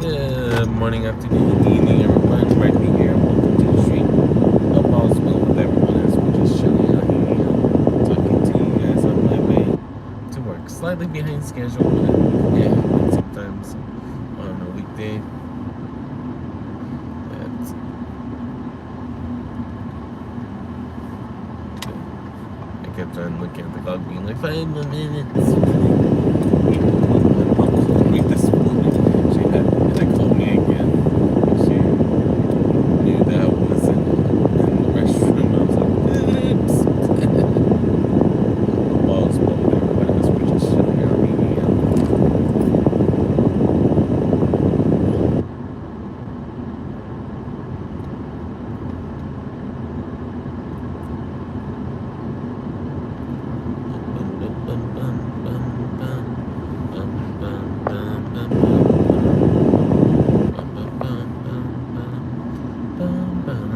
Good morning, afternoon, evening, everyone. Rhypi here. Welcome to the street. Hope all's well with everyone as we're just chilling out here, talking to you guys on my way to work. Slightly behind schedule, but yeah, sometimes on a weekday. That's, I kept on looking at the clock, being like 5 more minutes. I'll call me this morning. She had called me again. She knew that I wasn't in the restroom. I was like, oops. Balls both everybody else were just shutting out hanging out. Bum, bum, bum, bum, bum, bum. Bum, bum, bum, bum, bum, bum, bum, bum, bum, bum, bum, bum,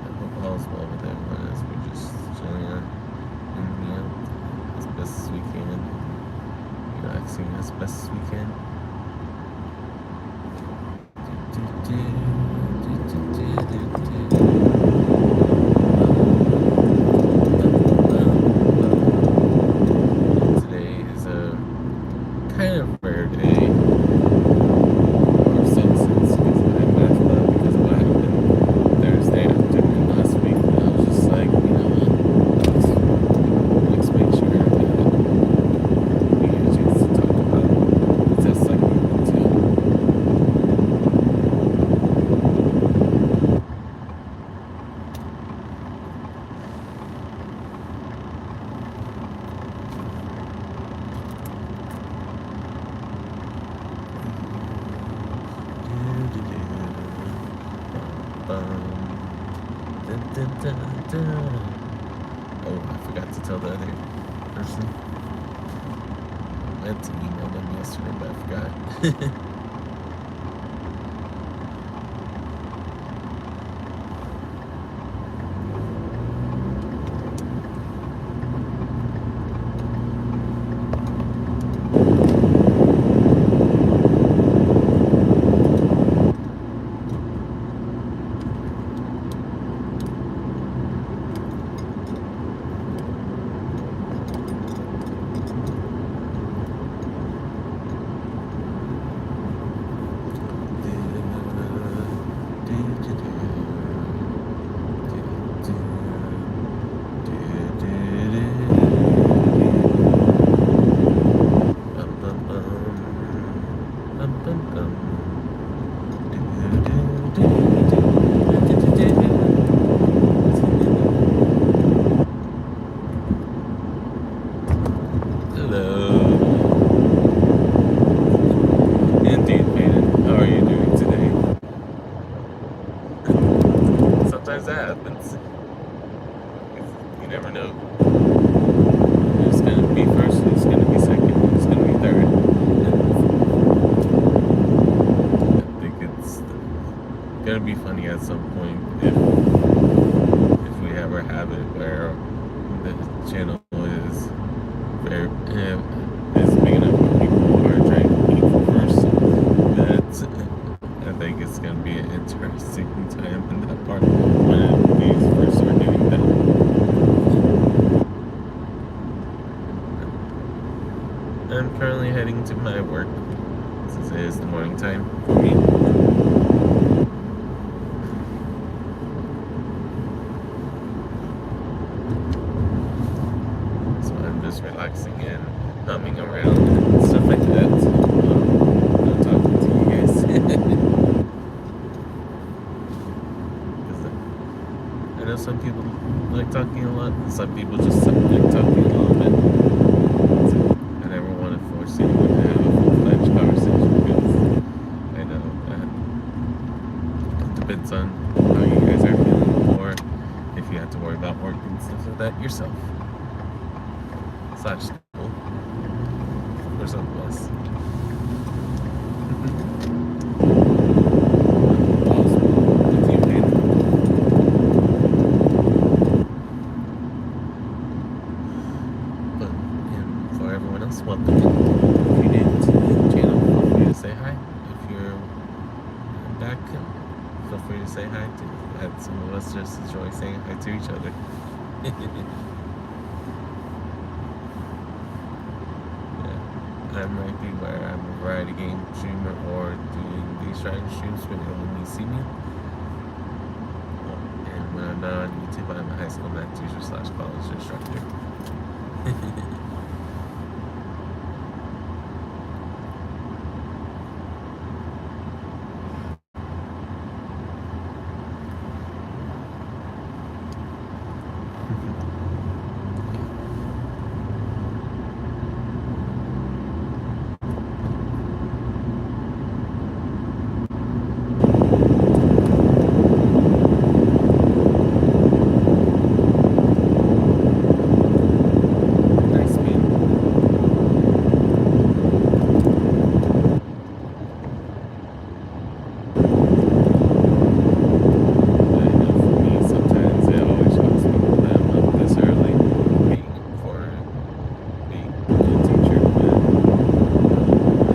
I hope all's well with everyone as we're just chilling out, hanging out as best as we can, relaxing as best as we can. Today is a kind of rare day or substance because of my math club because of what happened Thursday afternoon last week. I was just like, you know what? Let's make sure that we get a chance to talk about the test like we want to. Oh, I forgot to tell the other person. I meant to email them yesterday, but I forgot. Hello. Indeed, Peyton. How are you doing today? Sometimes that happens. You never know. Who's gonna be first? Who's gonna be second? Who's gonna be third? I think it's gonna be funny at some point if we ever have it where the channel is very is big enough where people are trying to compete for first. That's I think it's gonna be an interesting time in that part when we first start doing that. I'm currently heading to my work since it is the morning time for me. So I'm just relaxing and humming around and stuff like that. I'm talking to you guys. Because I know some people like talking a lot, and some people just like talking a little bit. So I never want to force anyone to have a full-fledged conversation because I know it depends on how you guys are feeling or if you have to worry about work and stuff like that yourself. Slash school or something else. With you, Hayden. But And some of us just enjoy saying hi to each other. Yeah. I'm Rhypi, where I'm a variety game streamer or doing these strategy streams when you only see me. And when I'm not on YouTube, I'm a high school math teacher slash college instructor. Nice meeting you. I know for me, sometimes it always shocks me that I'm up this early being for being a teacher, but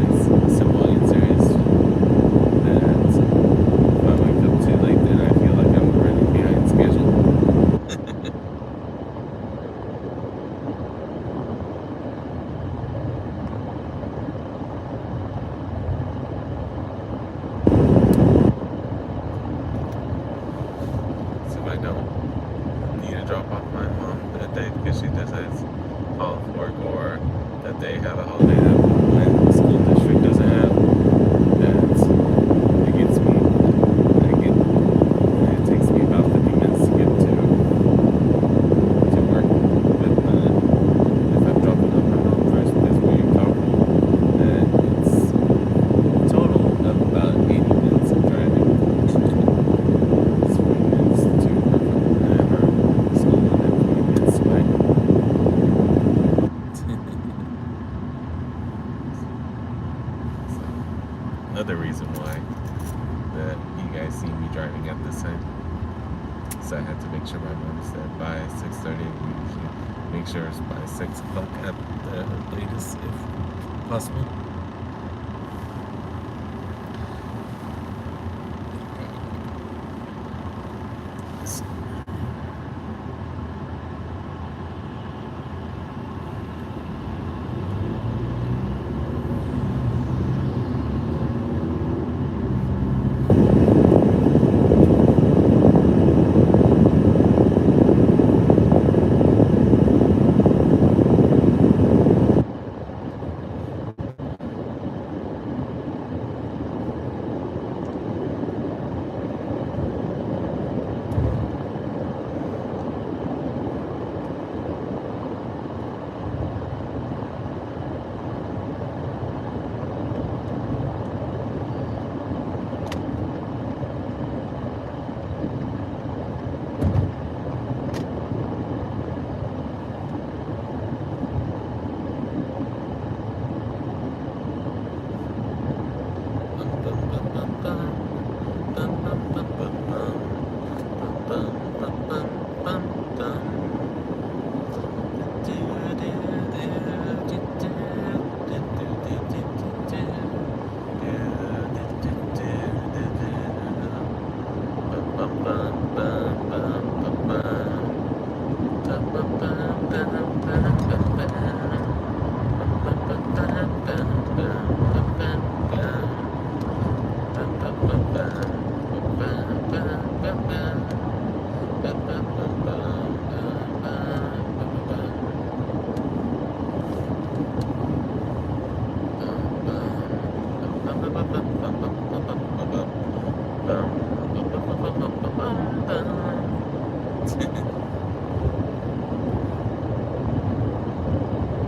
my simple answer is that if I wake up too late, then I feel like I'm running behind schedule. So if I don't need to drop off my mom that day because she just has off work, or that they have a holiday that my school district doesn't have, that it gets me. It takes me about 50 minutes to get to work. But if I'm dropping off my mom first because we're in carpool, then it's a total of about 80 minutes of driving. It's 40 minutes to her school, and then 40 minutes back. So, another reason why that you guys see me driving at this time. So I had to make sure my mom's there by 6:30. We usually make sure it's by 6 o'clock at the latest, if possible.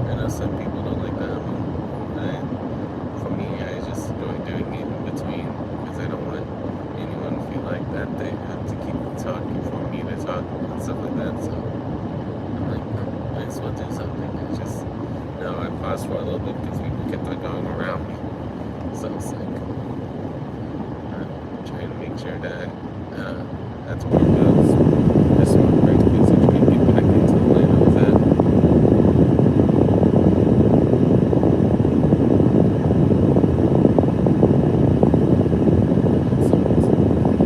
I know some people don't like that. For me, I just enjoy doing it in between because I don't want anyone to feel like that they have to keep talking for me to talk and stuff like that. So I'm like, no, might as well do something. I just, no, I paused for a little bit because people kept on going around me. So it's like, trying to make sure that that's where it goes. This one break is so you can get back into the lane I was at. So,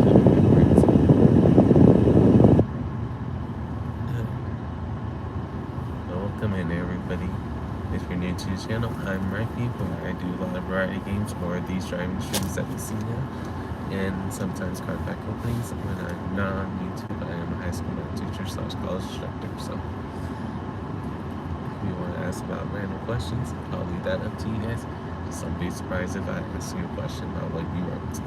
having a great time. channel. I'm Rhypi, where I do a lot of variety games or these driving streams that you see now, and sometimes car pack openings. When I'm not on YouTube, I am a high school math teacher slash college instructor. So if you want to ask about random questions, I'll leave that up to you guys. Just don't be surprised if I ask you a question about what you wrote.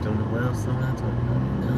Don't know what else I'm not talking about right now.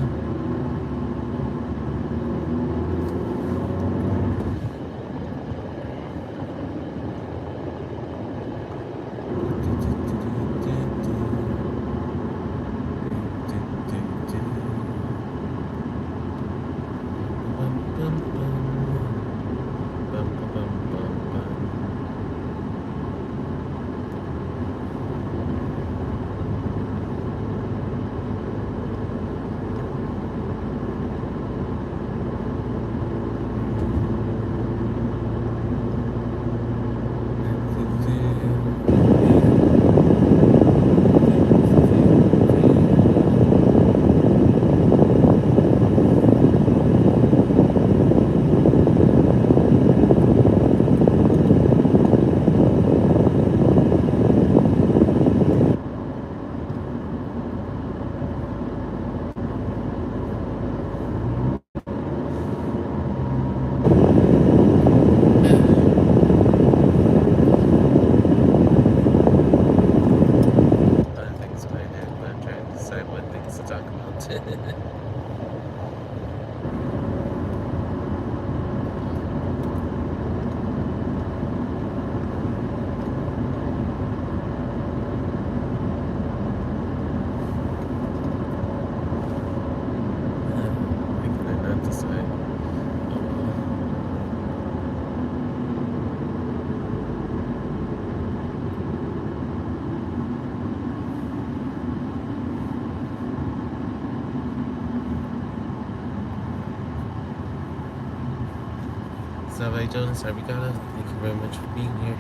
Savai Jonas, Arigata, thank you very much for being here.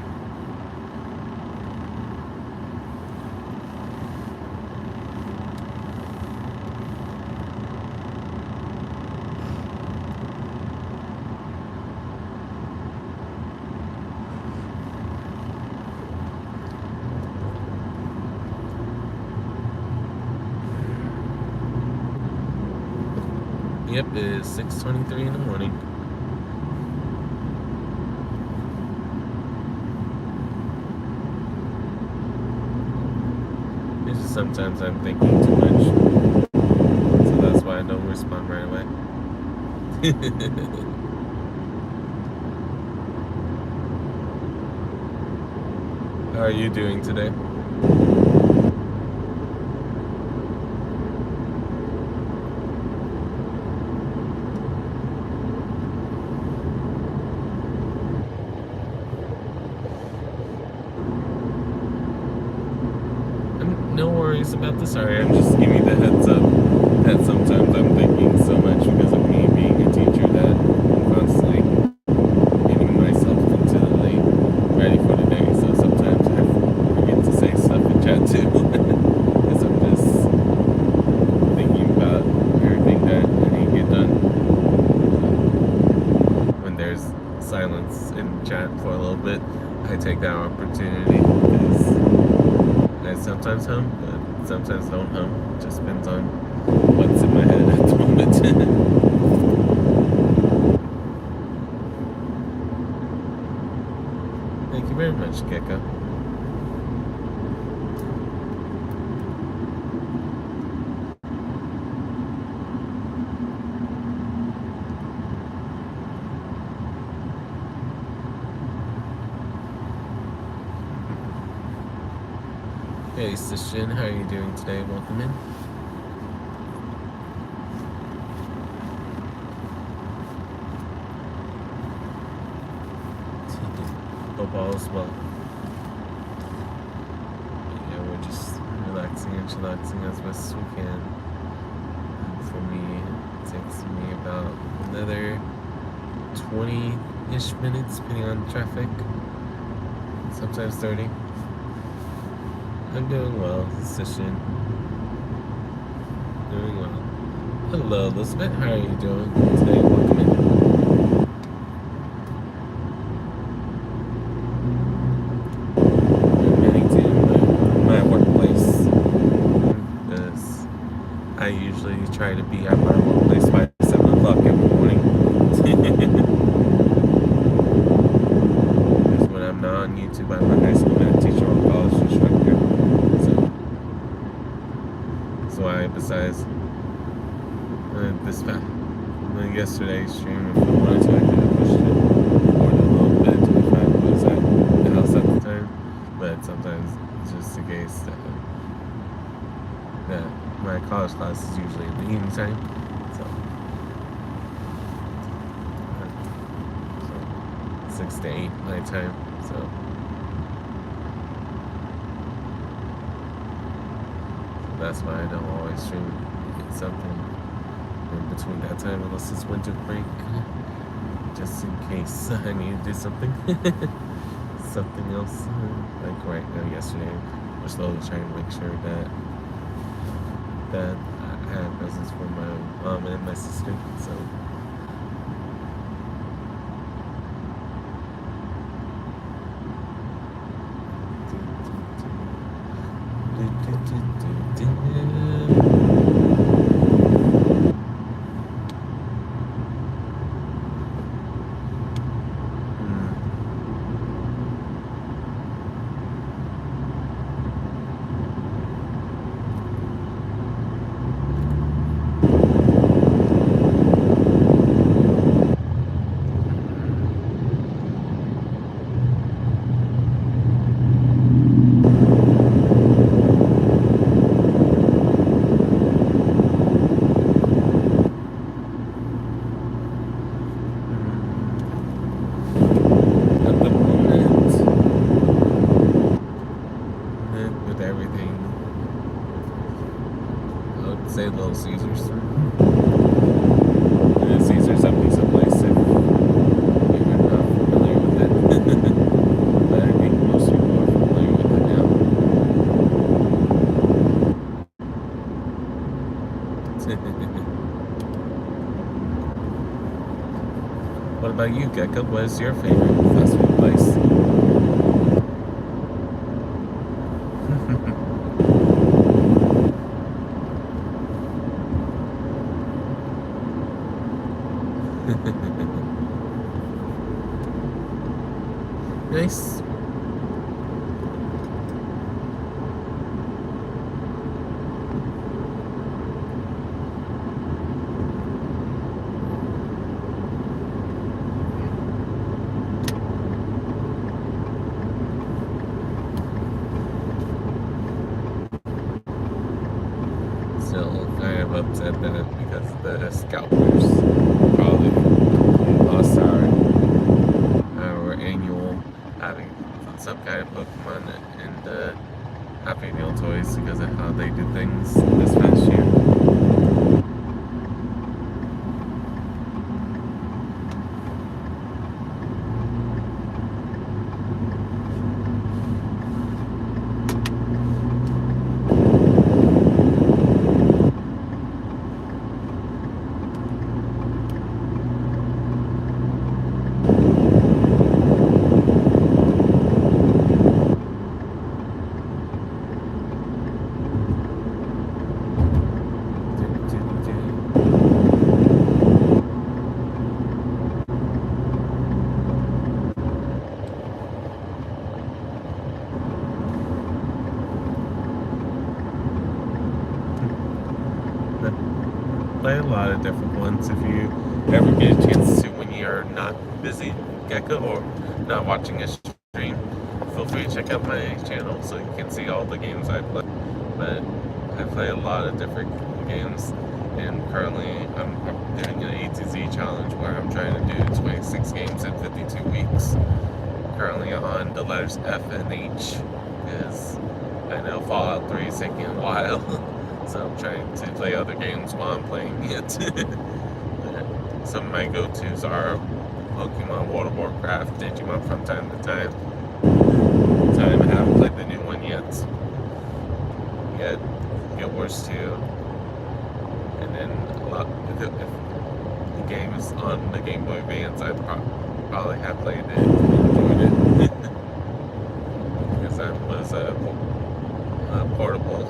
Yep, it is 6:23 in the morning. It's just sometimes I'm thinking too much, so that's why I don't respond right away. How are you doing today? No worries about this. Sorry, I'm just giving you the heads up that sometimes I'm thinking so much because of me being a teacher that I'm constantly getting myself into the late ready for the day. So sometimes I forget to say stuff in chat too because I'm just thinking about everything that I need to get done. When there's silence in chat for a little bit, I take that opportunity because I sometimes hum, but sometimes don't hum. It just depends on what's in my head at the moment. Thank you very much, Gecko. Hey, Sishin, how are you doing today? Welcome in. Hope all is well. Yeah, we're just relaxing and chillaxing as best as we can. And for me, it takes me about another 20-ish minutes, depending on traffic. Sometimes 30. I'm doing well, Sishin. Doing well. Hello, Elizabeth. How are you doing today? Welcome in. I'm heading to my workplace because I usually try to be at my workplace by 7 o'clock every morning. Because when I'm not on YouTube, I'm a high school math teacher or college instructor. So why, besides this past yesterday's stream, if I wanted to, I could have pushed it forward a little bit if I was at the house at the time. But sometimes it's just the case that my college class is usually in the evening time. So 6 to 8 my time. So that's why I don't always stream something in between that time unless it's winter break, just in case I need to do something something else. Like right now, yesterday, we're slowly trying to make sure that I have presents for my mom and my sister. So say Little Caesars. And Caesars a pizza place if you're not familiar with it. But I think most people are familiar with it now. What about you, Gecko? What is your favorite fast food place? Nice. Still kind of upset that because the scalpers probably lost our annual having some kind of Pokemon in the Happy Meal toys because of how they do things this past year. Play a lot of different ones if you ever get a chance to when you're not busy, Gecko, or not watching a stream. Feel free to check out my channel so you can see all the games I play. But I play a lot of different games, and currently I'm doing an A to Z challenge where I'm trying to do 26 games in 52 weeks. Currently on the letters F and H, because I know Fallout 3 is taking a while. So I'm trying to play other games while I'm playing it. Some of my go-tos are Pokemon, World of Warcraft, Digimon from time to time. I haven't played the new one yet. Guild Wars 2. And then a lot, if the game is on the Game Boy Advance, I probably have played it and enjoyed it. Because I was a portable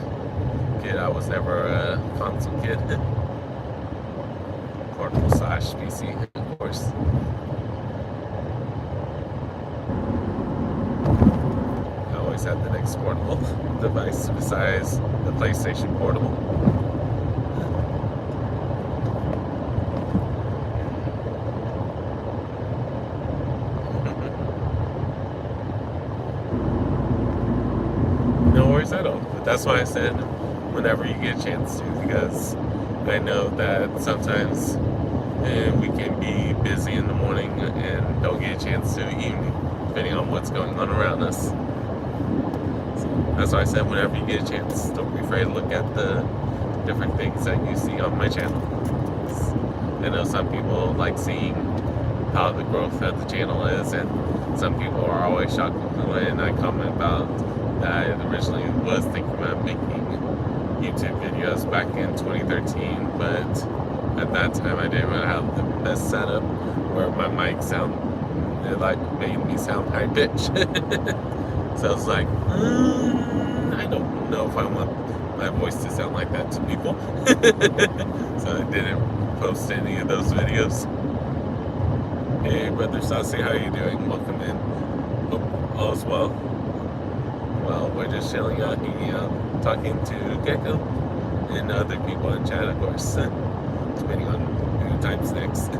kid. I was never a console kid. Portable / PC, of course. I always had the next portable device besides the PlayStation Portable. No worries at all. But that's why I said whenever you get a chance to, because I know that sometimes we can be busy in the morning and don't get a chance to evening, depending on what's going on around us. So that's why I said whenever you get a chance, don't be afraid to look at the different things that you see on my channel. I know some people like seeing how the growth of the channel is, and some people are always shocked when I comment about that I originally was thinking about making YouTube videos back in 2013, but at that time I didn't really have the best setup where my mic made me sound high pitched. So I was like, I don't know if I want my voice to sound like that to people. So I didn't post any of those videos. Hey brother Saucy, how you doing? Welcome in. Hope all is well. Well, we're just chilling out, hanging out, talking to Gecko and other people in chat, of course, depending on who types next.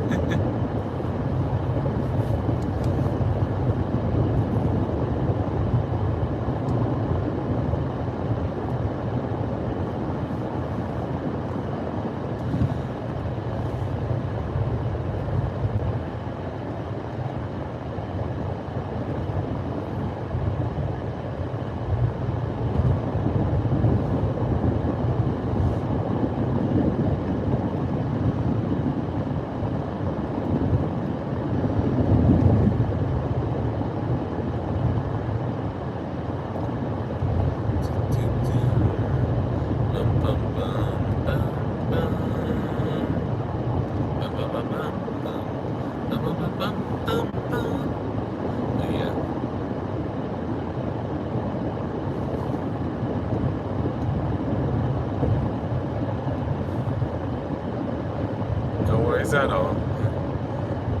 No worries at all.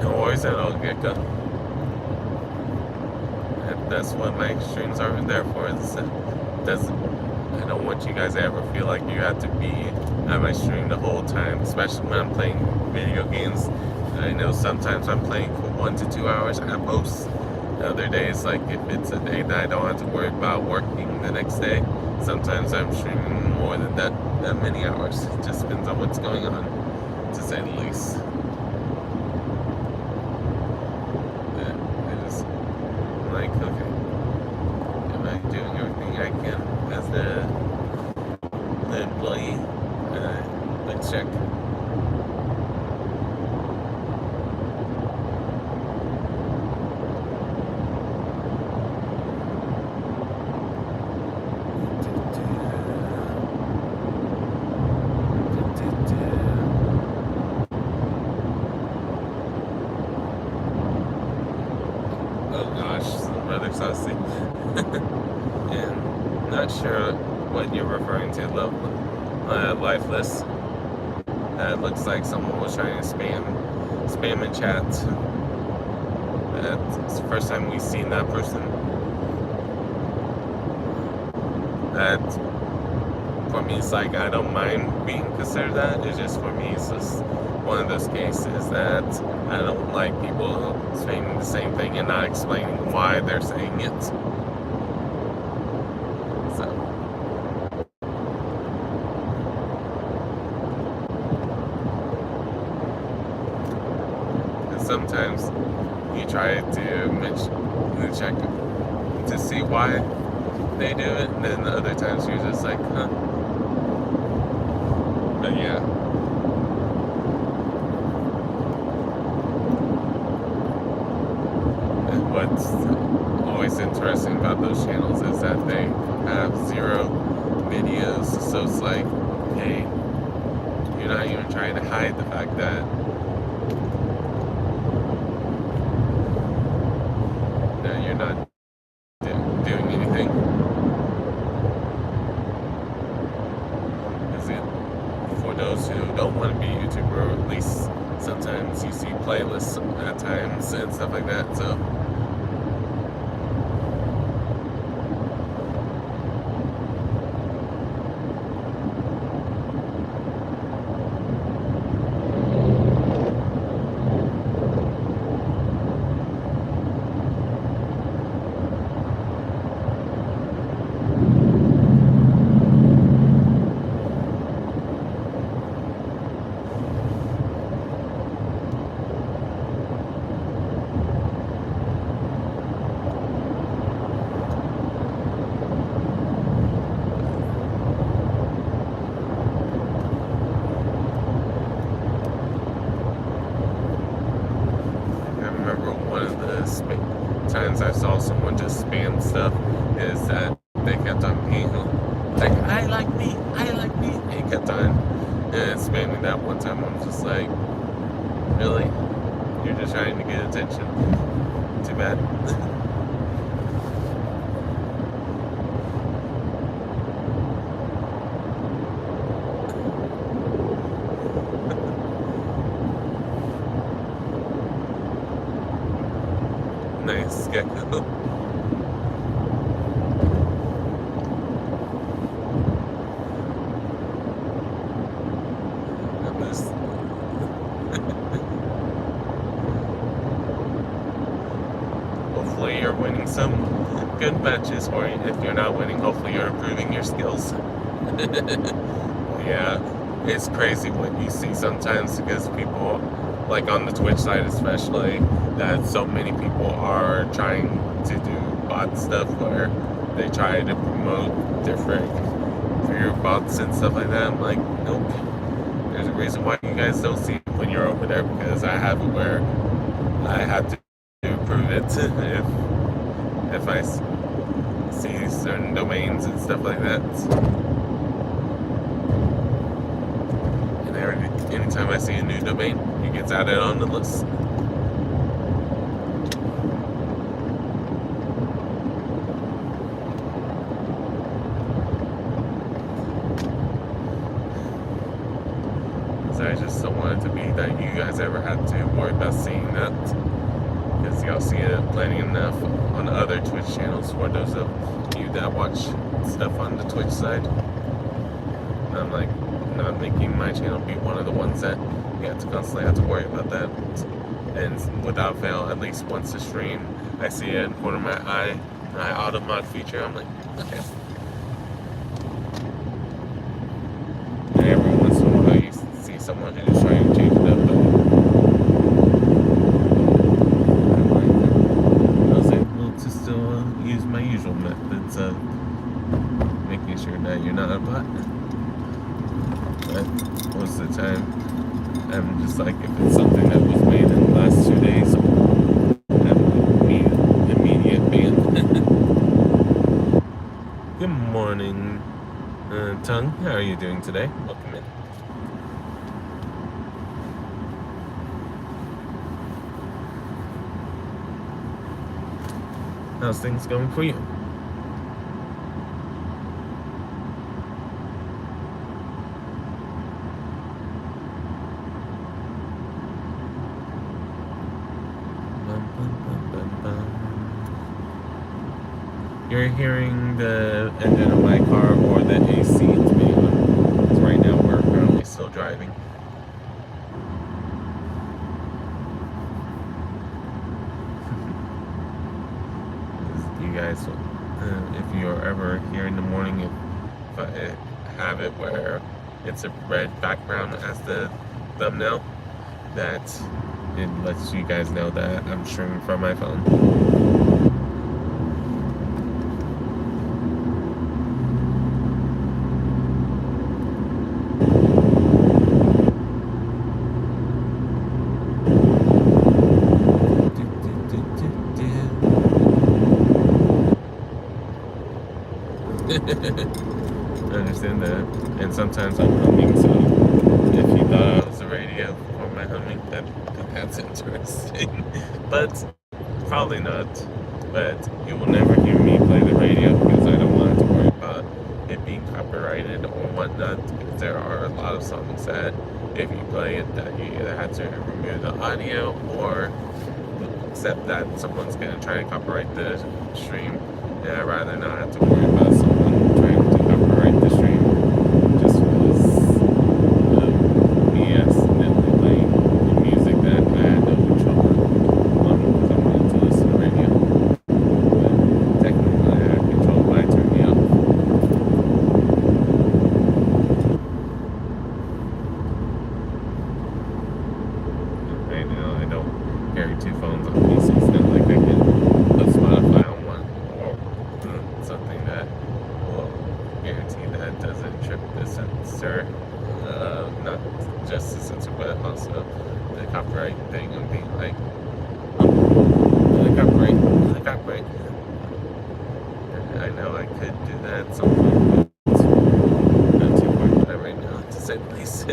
No worries at all, Gecko. That's what my streams are there for. I don't want you guys to ever feel like you have to be at my stream the whole time, especially when I'm playing video games. I know sometimes I'm playing for 1 to 2 hours at most. Other days, like if it's a day that I don't have to worry about working the next day, sometimes I'm streaming more than that many hours. It just depends on what's going on, to say the least. I'm like, okay, am I doing everything I can as the employee? Let's check. Rather saucy. And not sure what you're referring to, love. Lifeless. It looks like someone was trying to spam in chat. It's the first time we've seen that person. That for me, it's like I don't mind being considered that. It's just for me, it's just one of those cases that I don't like people saying the same thing and not explaining why they're saying it. So, sometimes you try to check to see why they do it, and then other times you're just like, huh. But yeah. What's always interesting about those channels is that they have 0 videos, so it's like, hey, you're not even trying to hide the fact that you're not doing anything. For those who don't want to be a YouTuber, or at least sometimes you see playlists at times and stuff like that, so times I saw someone just spam stuff is that they kept on being like, I like me, and kept on spamming that. One time I was just like, really? You're just trying to get attention? Too bad. Nice, Gecko. Hopefully you're winning some good matches, or if you're not winning, hopefully you're improving your skills. Yeah, it's crazy what you see sometimes, because people, like on the Twitch side especially, that so many people are trying to do bot stuff where they try to promote different career bots and stuff like that. I'm like, nope. There's a reason why you guys don't see it when you're over there, because I have it where I have to prove it if I see certain domains and stuff like that. And anytime I see a new domain, it gets added on the list. So I just don't want it to be that you guys ever had to worry about seeing that, because y'all see it plenty enough on other Twitch channels for those of you that watch stuff on the Twitch side. I'm like not making my channel be one of the ones that you have to constantly have to worry about that. And without fail, at least once a stream, I see it in the corner of my eye, my auto mod feature. I'm like, okay. And every once in a while, you see someone who's trying to change it up, but I was able to still use my usual methods of making sure that you're not a bot. But most of the time, I'm just like, if it's something that was made in the last 2 days, I'm immediate ban. Good morning, Tongue. How are you doing today? Welcome in. How's things going for you? You're hearing the engine of my car or the AC it's being on. Because right now we're currently still driving. You guys, if you're ever here in the morning, if I have it where it's a red background as the thumbnail, that it lets you guys know that I'm streaming from my phone. I understand that, and sometimes I'm humming, so if you thought I was a radio for my humming, that's interesting. But probably not. But you will never hear me play the radio because I don't want to worry about it being copyrighted or whatnot, because there are a lot of songs that if you play it, that you either have to remove the audio or accept that someone's going to try to copyright the stream. And I'd rather not have to worry about someone trying to copyright the stream just because of me accidentally playing the music that I had no control on because I wanted to listen to radio. But technically I had control by turning me off. Right now I don't carry two phones on me, so it's not like I can put Spotify on one or something that will guarantee that it doesn't trip the censor, not just the censor, but also the copyright thing of being like, oh, the copyright. I know I could do that at some point, but not too worried about it right now, to say the least.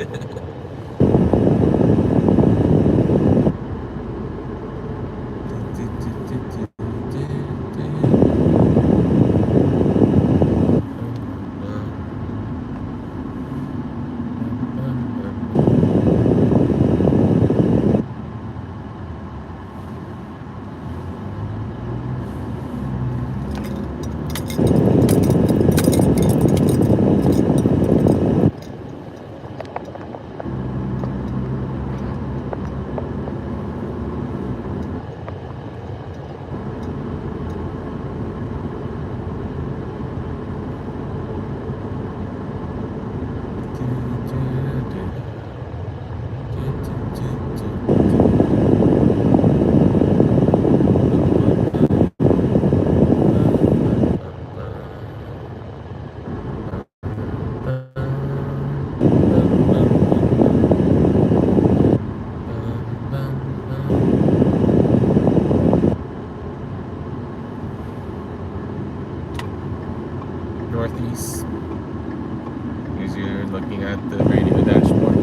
Northeast, because you're looking at the radio dashboard.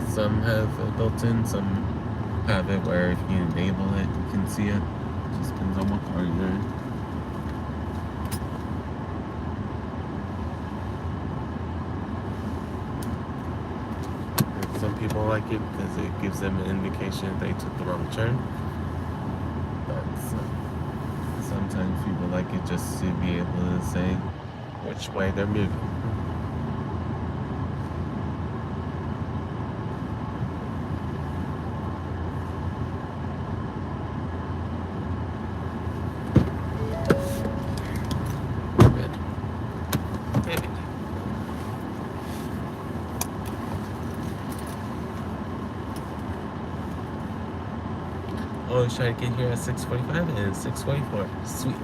some have it built in, some have it where if you enable it, you can see it. Just depends on what car you're in. And some people like it because it gives them an indication that they took the wrong turn. But sometimes people like it just to be able to say which way they're moving. Always try to get here at 6:45 and 6:44. Sweet.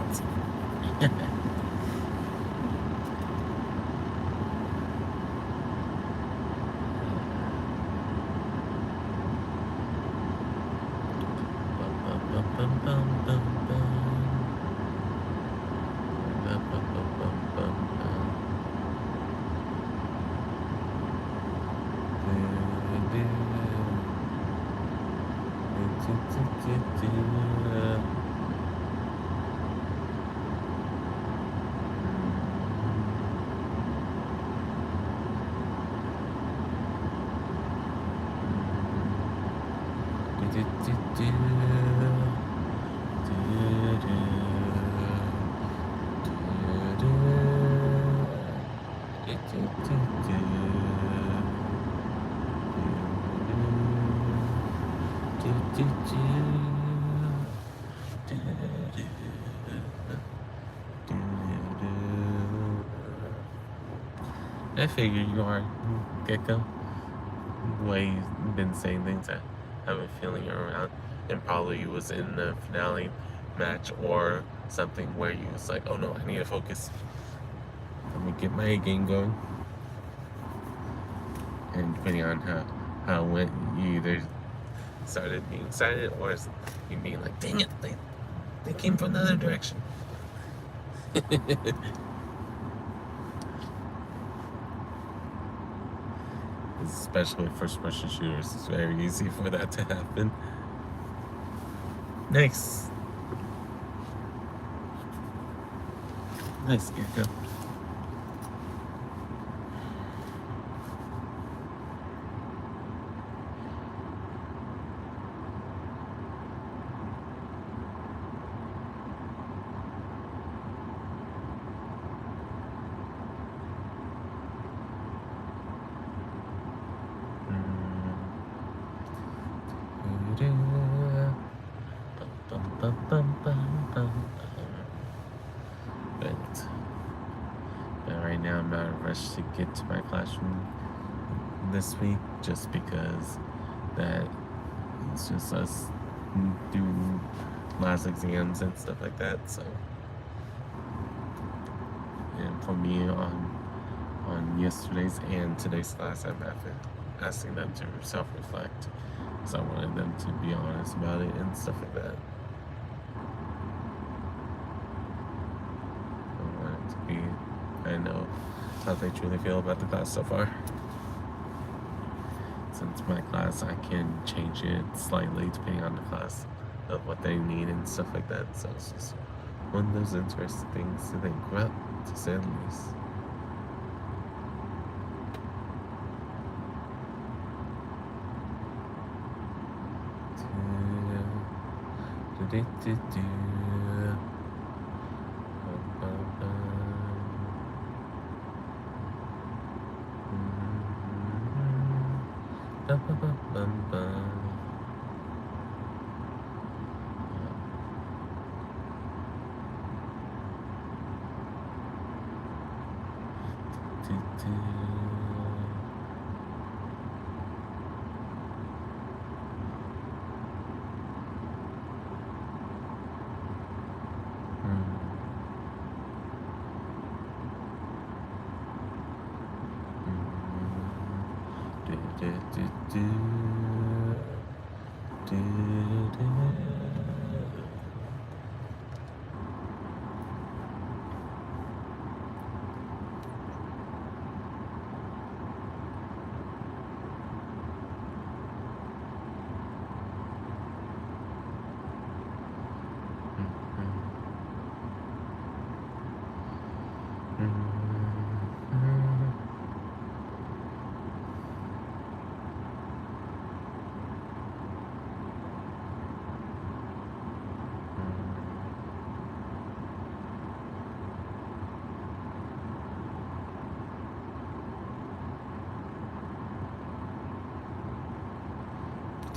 I figured you are, Gecko. The way you've been saying things, I have a feeling you're around. And probably was in the finale match or something where you was like, oh no, I need to focus. Let me get my A game going. And depending on how it went, you either started being excited or you being like, dang it, they came from the other direction. Especially with first-person shooters, it's very easy for that to happen. Nice. Nice, Gecko. But right now I'm not in a rush to get to my classroom this week just because that it's just us doing last exams and stuff like that. So, and for me on yesterday's and today's class, I'm asking them to self-reflect. So I wanted them to be honest about it and stuff like that. I want it to be, I know how they truly feel about the class so far. Since my class, I can change it slightly depending on the class of what they need and stuff like that. So it's just one of those interesting things to think about, to say the least.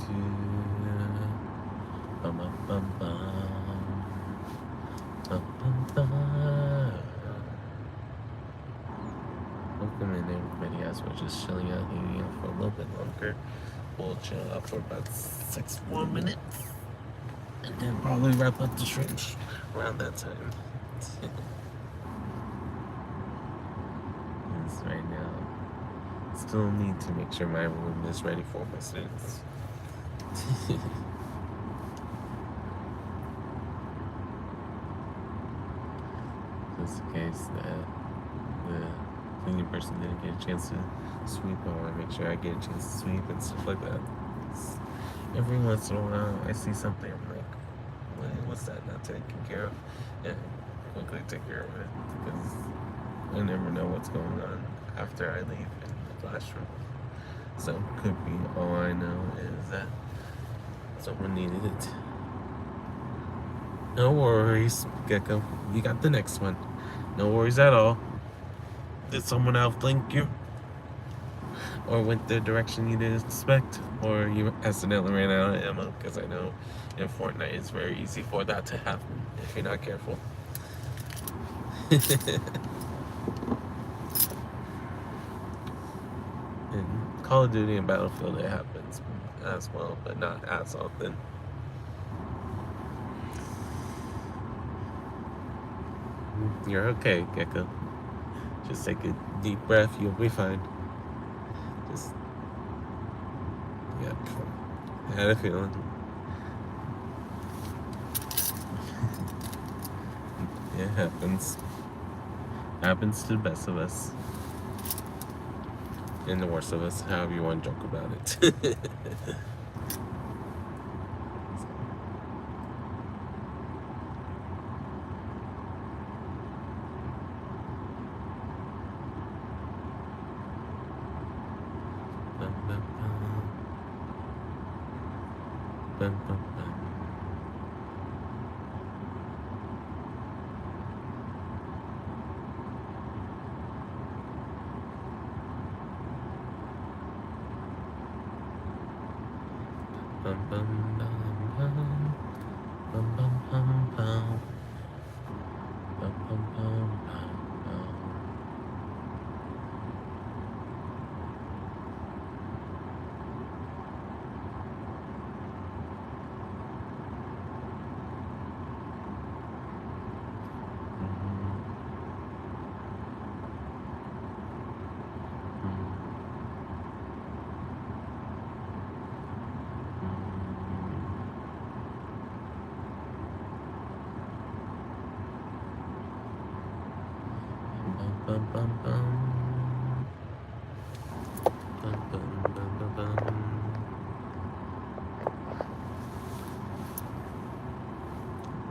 Bum, bum, bum, bum. Bum, bum, bum. Welcome in, everybody, as we're just chilling out, hanging out for a little bit longer. We'll chill out for about 6 more minutes, and then probably wrap up the stream around that time. Because right now, still need to make sure my room is ready for my students. Just in case that the cleaning person didn't get a chance to sweep, I want to make sure I get a chance to sweep and stuff like that. Every once in a while, I see something, I'm like, what's that not taken care of? And quickly take care of it, because I never know what's going on after I leave in the classroom. So could be all I know is that someone needed it. No worries, Gecko. You got the next one. No worries at all. Did someone outflank you? Or went the direction you didn't expect? Or you accidentally ran out of ammo? Because I know in Fortnite it's very easy for that to happen if you're not careful. In Call of Duty and Battlefield it happens as well, but not as often. You're okay, Gecko. Just take a deep breath, you'll be fine. Just, yep, I had a feeling. It happens. Happens to the best of us. And the worst of us, however you want to joke about it.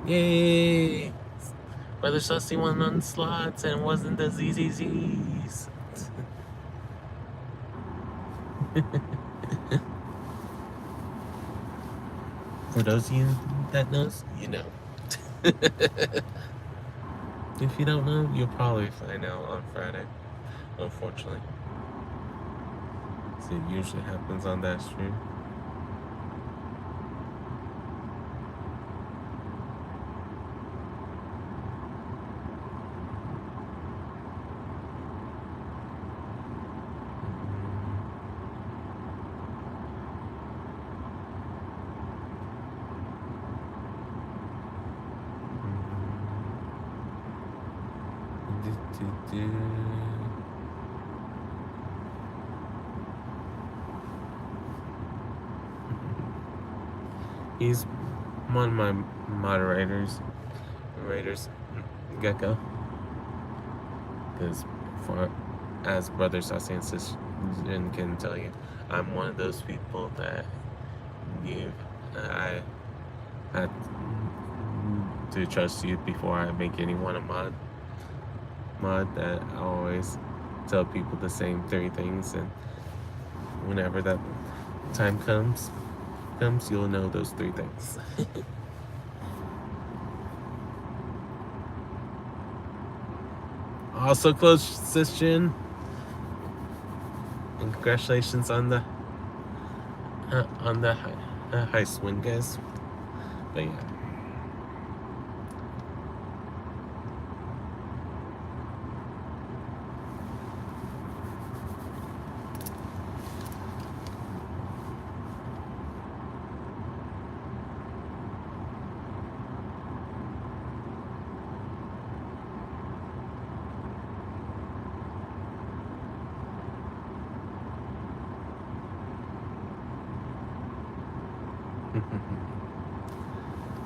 Yay! Brother Sussie won on slots and wasn't the ZZZs. For those of you that knows, you know. If you don't know, you'll probably find out on Friday, unfortunately. So it usually happens on that stream. He's one of my moderators, Gecko. Because as Brother Sassi and Sister can tell you, I'm one of those people that I had to trust you before I make anyone a mod. That I always tell people the same 3 things, and whenever that time comes, you'll know those 3 things. Also close, Sis Jin. And congratulations on the on the high swing, guys. But yeah.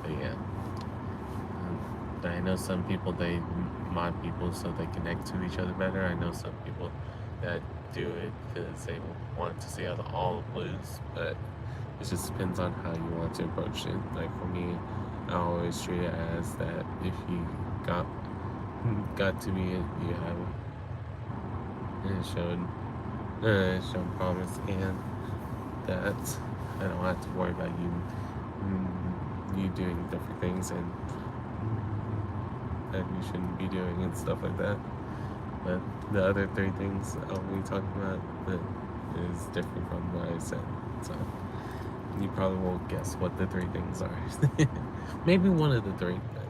But yeah. I know some people, they mod people so they connect to each other better. I know some people that do it because they want to see how all blues, but it just depends on how you want to approach it. Like for me, I always treat it as that if you got to me, you have it, and it showed promise, and that I don't have to worry about you doing different things and that you shouldn't be doing and stuff like that. But the other three things I'll be talking about that is different from what I said. So you probably won't guess what the three things are. Maybe one of the three. But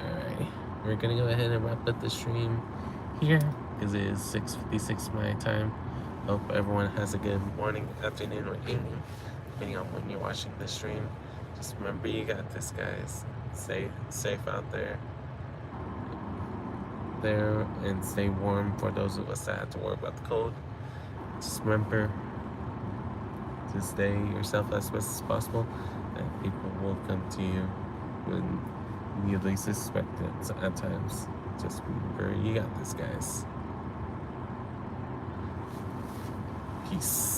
alright, we're gonna go ahead and wrap up the stream here because it is 6:56 my time. Hope everyone has a good morning, afternoon, or evening, depending on when you're watching the stream. Just remember, you got this, guys. Stay safe out there, and stay warm for those of us that have to worry about the cold. Just remember to stay yourself as best as possible, and people will come to you when you least expect it at times. Just remember, you got this, guys. Peace.